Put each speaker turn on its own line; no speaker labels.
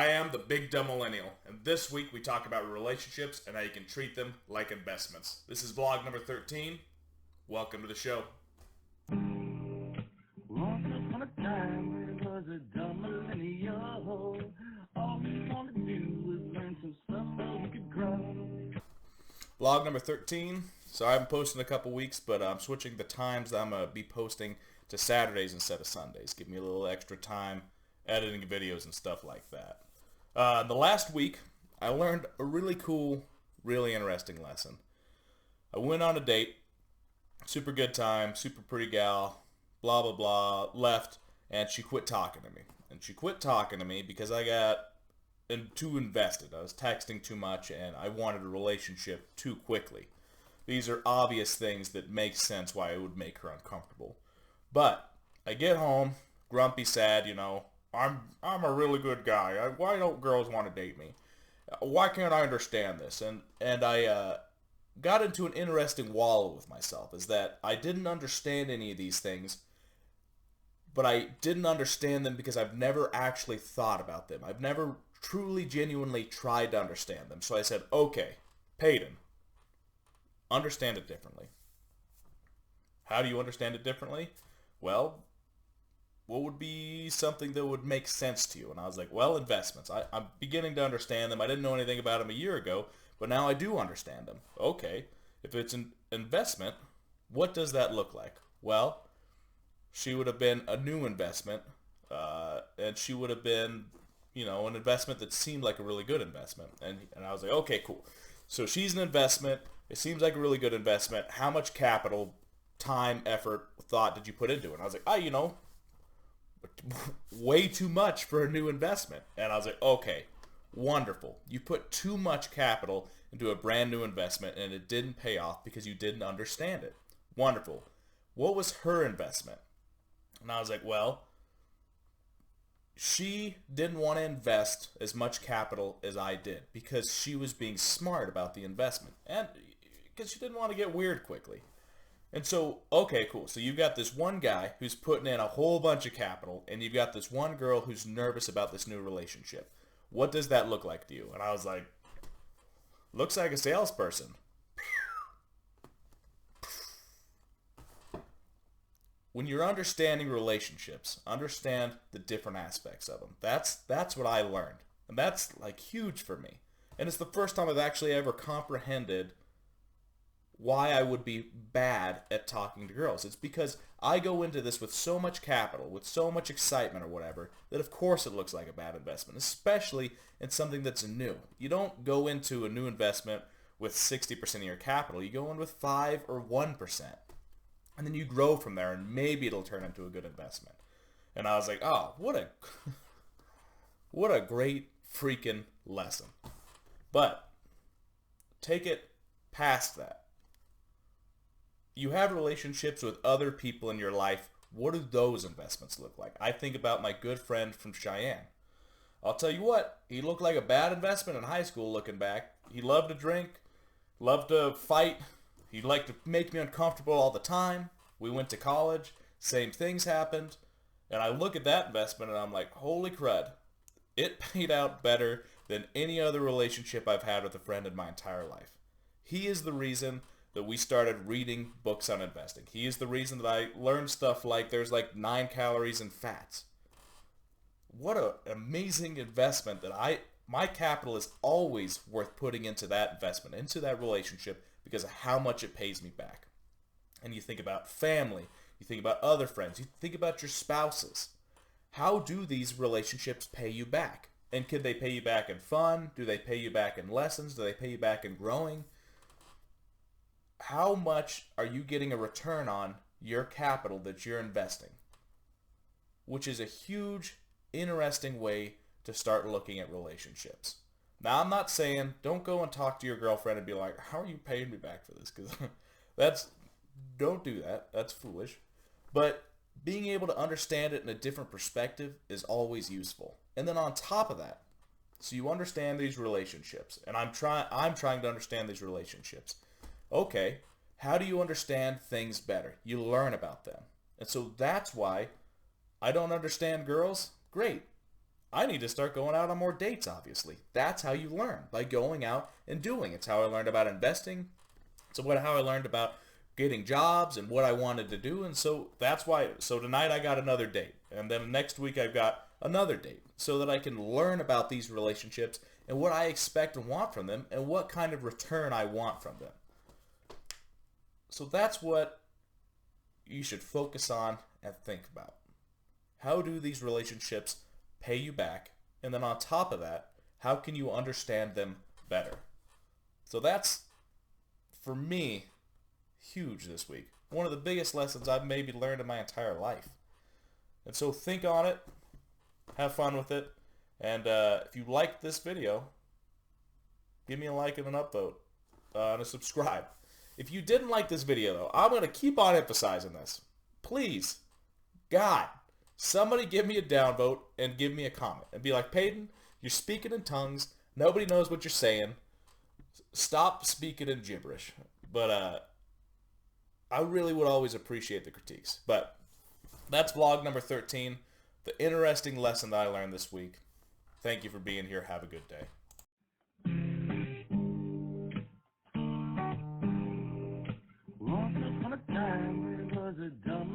I am the Big Dumb Millennial, and this week we talk about relationships and how you can treat them like investments. This is vlog number 13. Welcome to the show.
Once upon a time, there was a dumb millennial. All we wanted to do was learn some stuff so we could grow.
Vlog number 13. So I haven't posted in a couple weeks, but I'm switching the times that I'm going to be posting to Saturdays instead of Sundays. Give me a little extra time editing videos and stuff like that. The last week, I learned a really cool, really interesting lesson. I went on a date, super good time, super pretty gal, blah, blah, blah, left, and she quit talking to me. And she quit talking to me because I got too invested. I was texting too much, and I wanted a relationship too quickly. These are obvious things that make sense why it would make her uncomfortable. But I get home, grumpy, sad, I'm a really good guy. Why don't girls want to date me? Why can't I understand this? And I got into an interesting wallow with myself, is that I didn't understand any of these things, but I didn't understand them because I've never actually thought about them. I've never truly, genuinely tried to understand them. So I said, okay, Peyton, understand it differently. How do you understand it differently? Well, what would be something that would make sense to you? And I was like, well, investments. I'm beginning to understand them. I didn't know anything about them a year ago, but now I do understand them. Okay, if it's an investment, what does that look like? Well, she would have been a new investment, and she would have been, an investment that seemed like a really good investment. And I was like, okay, cool. So she's an investment. It seems like a really good investment. How much capital, time, effort, thought did you put into it? And I was like, way too much for a new investment. And I was like, okay, wonderful. You put too much capital into a brand new investment and it didn't pay off because you didn't understand it. Wonderful. What was her investment? And I was like, well, she didn't want to invest as much capital as I did because she was being smart about the investment and because she didn't want to get weird quickly. And so, okay, cool. So you've got this one guy who's putting in a whole bunch of capital, and you've got this one girl who's nervous about this new relationship. What does that look like to you? And I was like, looks like a salesperson. When you're understanding relationships, understand the different aspects of them. That's what I learned. And that's like huge for me. And it's the first time I've actually ever comprehended why I would be bad at talking to girls. It's because I go into this with so much capital, with so much excitement or whatever, that of course it looks like a bad investment, especially in something that's new. You don't go into a new investment with 60% of your capital. You go in with 5 or 1%. And then you grow from there, and maybe it'll turn into a good investment. And I was like, oh, what a great freaking lesson. But take it past that. You have relationships with other people in your life. What do those investments look like? I think about my good friend from Cheyenne. I'll tell you what, he looked like a bad investment in high school looking back. He loved to drink, loved to fight. He liked to make me uncomfortable all the time. We went to college. Same things happened. And I look at that investment and I'm like, holy crud. It paid out better than any other relationship I've had with a friend in my entire life. He is the reason that we started reading books on investing. He is the reason that I learned stuff like there's like 9 calories in fats. What an amazing investment that my capital is always worth putting into that investment, into that relationship because of how much it pays me back. And you think about family, you think about other friends, you think about your spouses. How do these relationships pay you back? And can they pay you back in fun? Do they pay you back in lessons? Do they pay you back in growing? How much are you getting a return on your capital that you're investing? Which is a huge, interesting way to start looking at relationships. Now, I'm not saying don't go and talk to your girlfriend and be like, how are you paying me back for this? Because don't do that. That's foolish. But being able to understand it in a different perspective is always useful. And then on top of that, so you understand these relationships, and I'm trying to understand these relationships. Okay, how do you understand things better? You learn about them. And so that's why I don't understand girls. Great. I need to start going out on more dates, obviously. That's how you learn, by going out and doing. It's how I learned about investing. It's how I learned about getting jobs and what I wanted to do. And so that's why, so tonight I got another date. And then next week I've got another date, so that I can learn about these relationships and what I expect and want from them and what kind of return I want from them. So that's what you should focus on and think about. How do these relationships pay you back? And then on top of that, how can you understand them better? So that's, for me, huge this week. One of the biggest lessons I've maybe learned in my entire life. And so think on it, have fun with it, and if you liked this video, give me a like and an upvote and a subscribe. If you didn't like this video, though, I'm going to keep on emphasizing this. Please, God, somebody give me a downvote and give me a comment. And be like, Peyton, you're speaking in tongues. Nobody knows what you're saying. Stop speaking in gibberish. But I really would always appreciate the critiques. But that's vlog number 13. The interesting lesson that I learned this week. Thank you for being here. Have a good day.
Once upon a time, there was a dumb